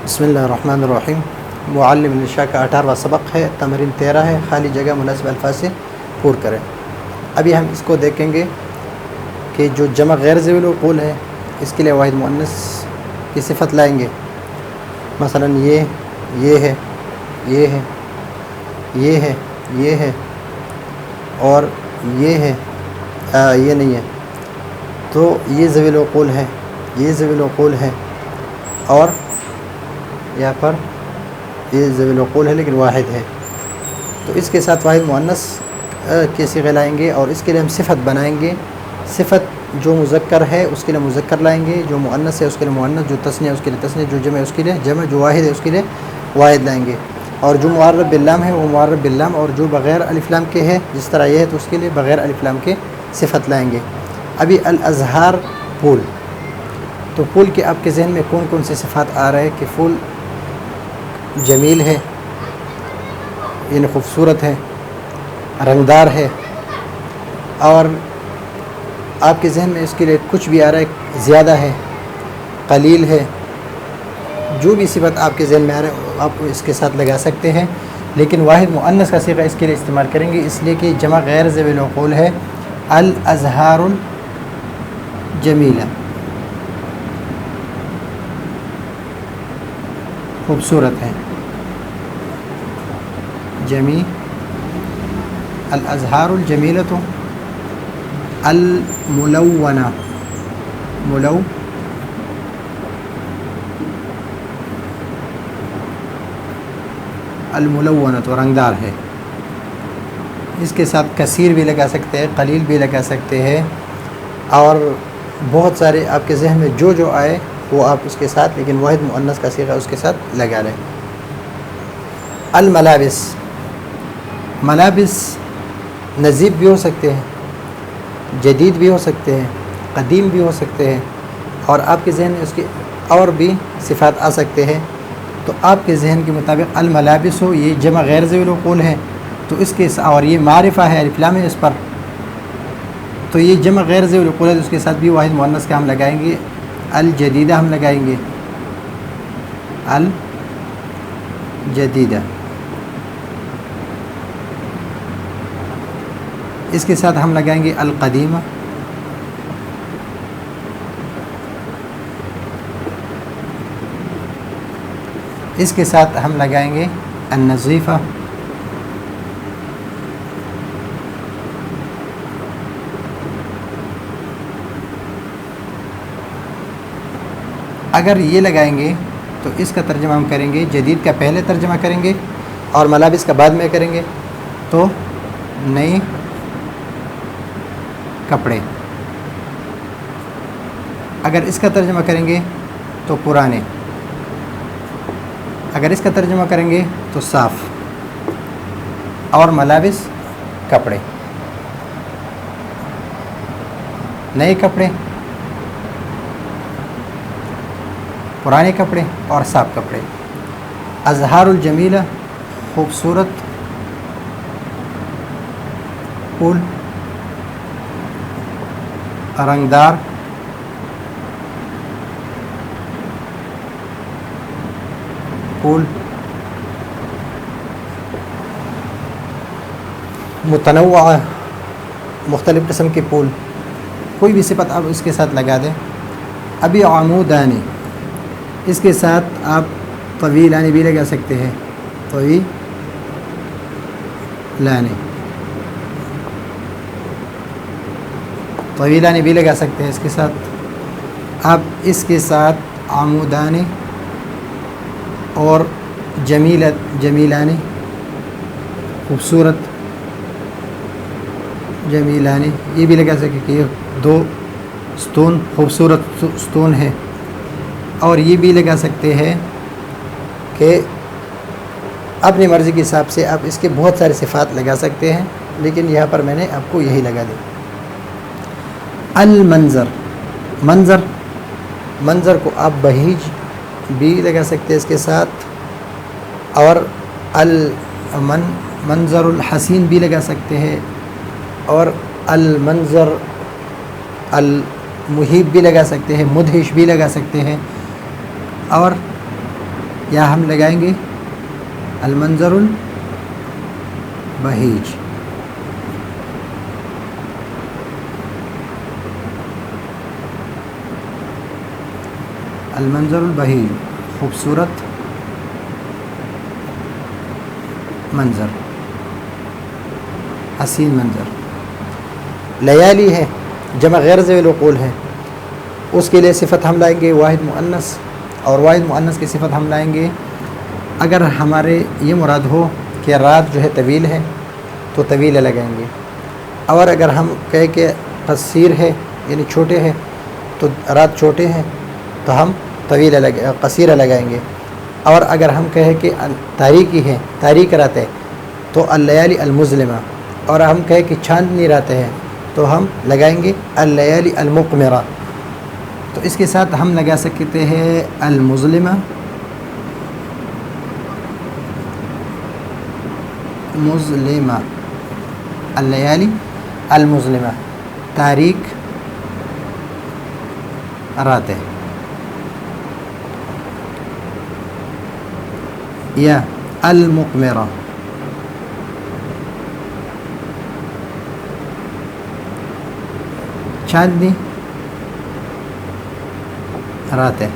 بسم اللہ الرحمن الرحیم۔ معلم النشاء کا 18واں سبق ہے، تمرین 13 ہے، خالی جگہ مناسب الفاظ سے پور کریں۔ ابھی ہم اس کو دیکھیں گے کہ جو جمع غیر ذوی العقول ہے اس کے لیے واحد مؤنث کی صفت لائیں گے۔ مثلا یہ ہے، یہ ہے، یہ ہے، یہ ہے اور یہ ہے، یہ نہیں ہے، تو یہ ذوی العقول ہے، یہ ذوی العقول ہے، اور یہاں پر یہ ذوی العقول ہے لیکن واحد ہے، تو اس کے ساتھ واحد مؤنث کے صیغے لائیں گے اور اس کے لیے ہم صفت بنائیں گے۔ صفت جو مذکر ہے اس کے لیے مذکر لائیں گے، جو مؤنث ہے اس کے لیے مؤنث، جو تثنیہ ہے اس کے لیے تثنیہ، جو جمع ہے اس کے لیے جمع، جو واحد ہے اس کے لیے واحد لائیں گے، اور جو معرب باللام ہے وہ معرب باللام، اور جو بغیر الف لام کے ہے جس طرح یہ ہے تو اس کے لیے بغیر الف لام کے صفت لائیں گے۔ ابھی الازہار پھول، تو پھول کے آپ کے ذہن میں کون کون سے صفات آ رہے ہیں کہ پھول جمیل ہے، یعنی خوبصورت ہے، رنگدار ہے، اور آپ کے ذہن میں اس کے لیے کچھ بھی آ رہا ہے، زیادہ ہے، قلیل ہے، جو بھی صفت آپ کے ذہن میں آ رہا ہے آپ اس کے ساتھ لگا سکتے ہیں، لیکن واحد مؤنث کا صیغہ اس کے لیے استعمال کریں گے، اس لیے کہ جمع غیر ذوی العقول ہے۔ الازہار الجمیلہ، خوبصورت ہے، جمیل، الازہار الجمیلۃ الملونہ، الملونۃ رنگدار ہے۔ اس کے ساتھ کثیر بھی لگا سکتے ہیں، قلیل بھی لگا سکتے ہیں، اور بہت سارے آپ کے ذہن میں جو جو آئے وہ آپ اس کے ساتھ، لیکن واحد مؤنث کا صیغہ اس کے ساتھ لگا لیں۔ الملابس، ملابس نظیف بھی ہو سکتے ہیں، جدید بھی ہو سکتے ہیں، قدیم بھی ہو سکتے ہیں، اور آپ کے ذہن میں اس کے اور بھی صفات آ سکتے ہیں، تو آپ کے ذہن کے مطابق الملابس ہو، یہ جمع غیر ذوی العقول ہے تو اس کے اور یہ معرفہ ہے، الف لام ہے اس پر، تو یہ جمع غیر ذوی العقول ہے، تو اس کے ساتھ بھی واحد مؤنث کا ہم لگائیں گے، الجدیدہ ہم لگائیں گے، الجدیدہ۔ اس کے ساتھ ہم لگائیں گے القدیمہ، اس کے ساتھ ہم لگائیں گے النظیفہ، اگر یہ لگائیں گے تو اس کا ترجمہ ہم کریں گے، جدید کا پہلے ترجمہ کریں گے اور ملابس کا بعد میں کریں گے، تو نئے کپڑے۔ اگر اس کا ترجمہ کریں گے تو پرانے، اگر اس کا ترجمہ کریں گے تو صاف، اور ملابس کپڑے، نئے کپڑے، پرانے کپڑے اور صاف کپڑے۔ ازہار الجمیلہ، خوبصورت پھول، رنگدار پھول، متنوع مختلف قسم کے پھول، کوئی بھی صفت آپ اس کے ساتھ لگا دیں۔ ابھی عمودانی، اس کے ساتھ آپ طویلانی بھی لگا سکتے ہیں، طویلانی بھی لگا سکتے ہیں، اس کے ساتھ آپ اس کے ساتھ عمودانی اور جمیلانی، خوبصورت جمیلانی، یہ بھی لگا سکتے کہ یہ دو ستون خوبصورت ستون ہے، اور یہ بھی لگا سکتے ہیں کہ اپنی مرضی کے حساب سے آپ اس کے بہت سارے صفات لگا سکتے ہیں، لیکن یہاں پر میں نے آپ کو یہی لگا دی۔ المنظر، منظر کو آپ بہیج بھی لگا سکتے ہیں اس کے ساتھ، اور المنظر الحسین بھی لگا سکتے ہیں، اور المنظر المحیب بھی لگا سکتے ہیں، مدہش بھی لگا سکتے ہیں، اور یا ہم لگائیں گے المنظر البہیج. المنظر البہیج خوبصورت منظر، حسین منظر. لیالی ہے جمع غیر ذوی العقول ہے، اس کے لیے صفت ہم لائیں گے واحد مؤنث، اور واحد مؤنث کی صفت ہم لائیں گے اگر ہمارے یہ مراد ہو کہ رات جو ہے طویل ہے تو طویل لگائیں گے، اور اگر ہم کہیں کہ قصیر ہے یعنی چھوٹے ہے تو رات چھوٹے ہیں تو ہم قصیر لگائیں گے، اور اگر ہم کہیں کہ تاریکی ہے تاریک رات ہے تو اللیالی المظلمہ، اور ہم کہیں کہ چاندنی راتیں ہیں تو ہم لگائیں گے اللیالی المقمرہ. تو اس کے ساتھ ہم لگا سکتے ہیں المظلمہ، مظلمہ، اللیالی المظلمہ، تاریک راتیں، یا المقمرہ، چاندنی راتیں.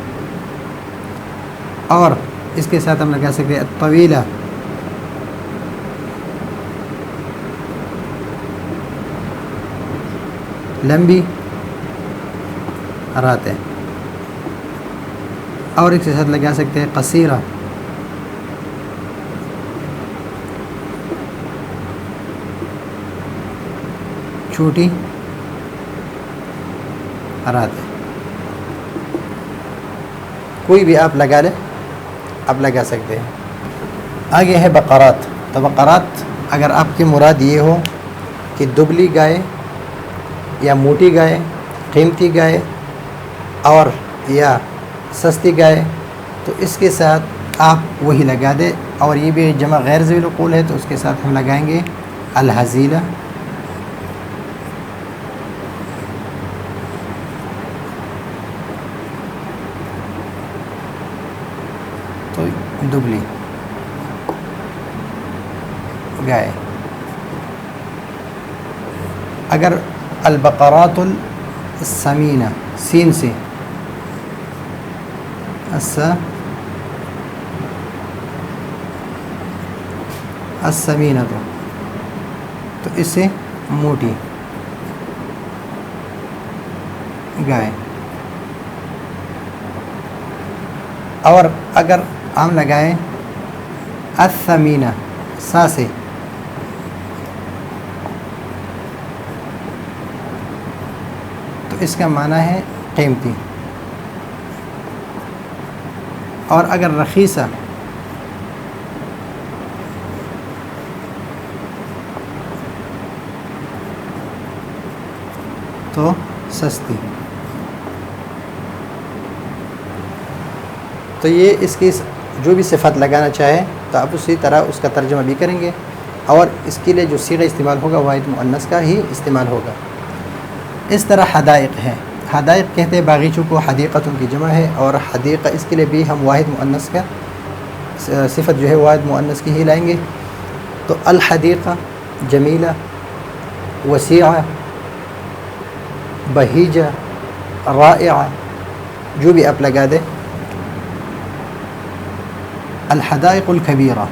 اور اس کے ساتھ ہم لگا سکتے ہیں الطویلہ، لمبی راتیں. اور اس کے ساتھ لگا سکتے ہیں قصیرہ، چھوٹی راتیں. کوئی بھی آپ لگا لیں، آپ لگا سکتے ہیں. آگے ہے بقرات. تو بقرات اگر آپ کی مراد یہ ہو کہ دبلی گائے یا موٹی گائے، قیمتی گائے اور یا سستی گائے، تو اس کے ساتھ آپ وہی لگا دیں. اور یہ بھی جمع غیر ذوی العقول ہے تو اس کے ساتھ ہم لگائیں گے الحزیلہ، تو دبلی گائے. اگر البقرات السمینہ سین سے السمینہ تو اس سے موٹی گائے. اور اگر ہم لگائیں الثمینہ سا سے تو اس کا معنی ہے قیمتی. اور اگر رخیصہ تو سستی. تو یہ اس کی جو بھی صفت لگانا چاہے تو آپ اسی طرح اس کا ترجمہ بھی کریں گے، اور اس کے لیے جو صیغہ استعمال ہوگا واحد مؤنث کا ہی استعمال ہوگا. اس طرح حدائق ہے. حدائق کہتے ہیں باغیچوں کو، حدیقتوں کی جمع ہے، اور حدیقہ اس کے لیے بھی ہم واحد مؤنث کا صفت جو ہے واحد مؤنث کی ہی لائیں گے. تو الحدیقہ جمیلہ، وسیعہ، بہیجہ، رائعہ، جو بھی آپ لگا دیں. الحدائق الکبیرہ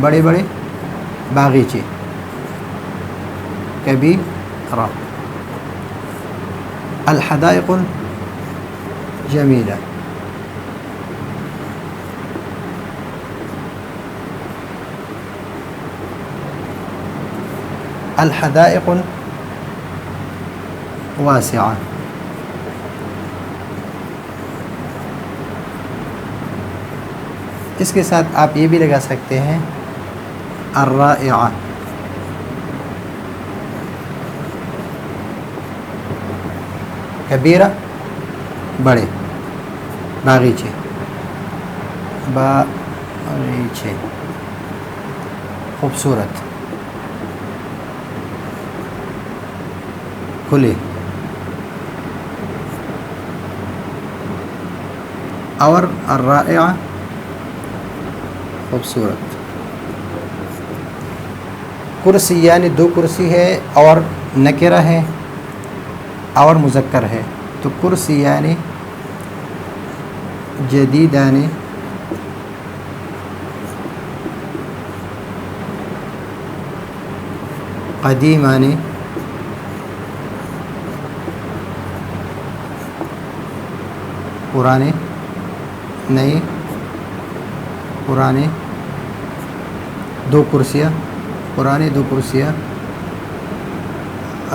بڑے بڑے باغیچے، کبیرہ. الحدائق الجمیلہ، الحدائق الواسعہ. اس کے ساتھ آپ یہ بھی لگا سکتے ہیں الرائعہ، کبیرہ بڑے باغیچے، باغیچے خوبصورت کھلے. اور الرائع خوبصورت. کرسی یعنی دو کرسی ہے اور نکرہ ہے اور مذکر ہے. تو کرسی یعنی جدیدان قدیمان پرانے نئے پرانے دو کرسیاں پرانے دو کرسیاں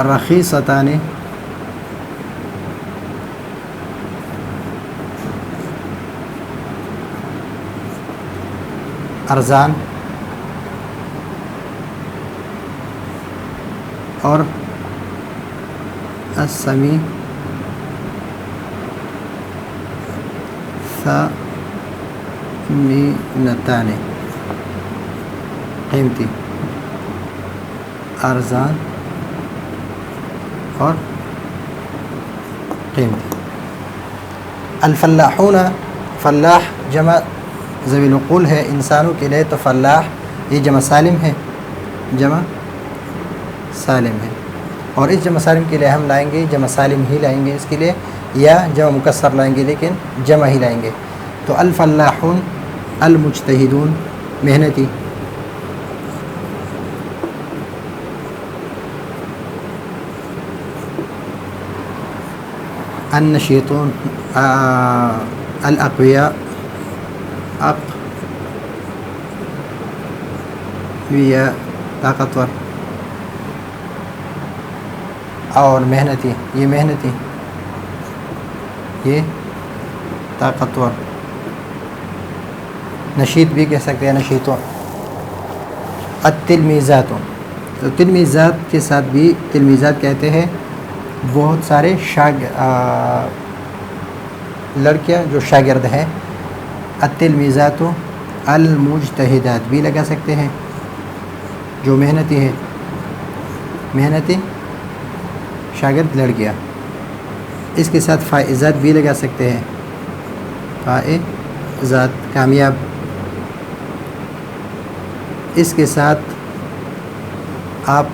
رخیصتان ارزان اور السمی ثمینتان قیمتی ارزان اور قیمتی. الفلاحون فلاح جمع ذوی العقول ہے انسانوں کے لیے. تو فلاح یہ جمع سالم ہے جمع سالم ہے. اور اس جمع سالم کے لیے ہم لائیں گے جمع سالم ہی لائیں گے اس کے لیے یا جمع مکسر لائیں گے لیکن جمع ہی لائیں گے. تو الفلاحون المجتہدون محنتی النشیطون الاقویاء اقویاء طاقتور اور محنتی یہ محنتی یہ طاقتور. نشیط بھی کہہ سکتے ہیں نشیطوں. التلمیذات تو تلمیذات کے ساتھ بھی تلمیذات کہتے ہیں بہت سارے لڑکیاں جو شاگرد ہیں. التلمیذات المجتہدات بھی لگا سکتے ہیں جو محنتی ہے محنتی شاگرد لڑکیاں. اس کے ساتھ فائزات بھی لگا سکتے ہیں فائزات کامیاب. اس کے ساتھ آپ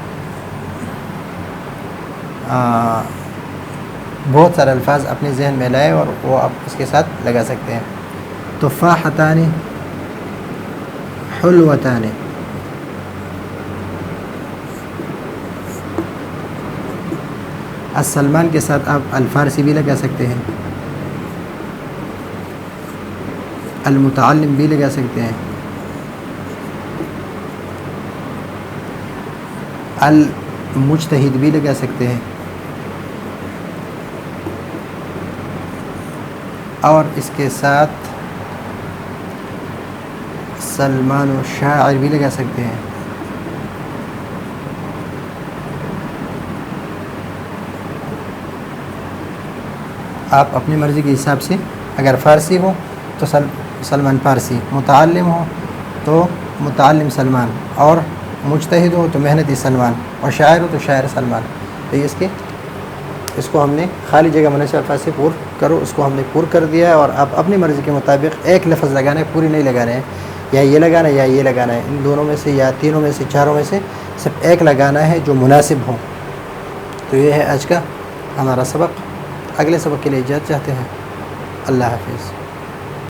بہت سارے الفاظ اپنے ذہن میں لائے اور وہ آپ اس کے ساتھ لگا سکتے ہیں. تفاحتان حلوتان السلمان کے ساتھ آپ الفارسی بھی لگا سکتے ہیں. المتعلم بھی لگا سکتے ہیں. المجتہد بھی لگا سکتے ہیں. اور اس کے ساتھ سلمان و شاعر بھی لگا سکتے ہیں. آپ اپنی مرضی کے حساب سے اگر فارسی ہو تو سلمان فارسی، متعلم ہو تو متعلم سلمان، اور مجتہد ہو تو محنتی سلمان، اور شاعر ہو تو شاعر سلمان. تو اس کو ہم نے خالی جگہ مناسب الفاظ سے پور کرو، اس کو ہم نے پور کر دیا ہے. اور آپ اپنی مرضی کے مطابق ایک لفظ لگانا ہے، پوری نہیں لگانا ہے. یا یہ لگانا ہے یا یہ لگانا ہے، ان دونوں میں سے یا تینوں میں سے چاروں میں سے صرف ایک لگانا ہے جو مناسب ہو. تو یہ ہے آج کا ہمارا سبق. اگلے سبق کے لیے اجازت چاہتے ہیں. اللہ حافظ.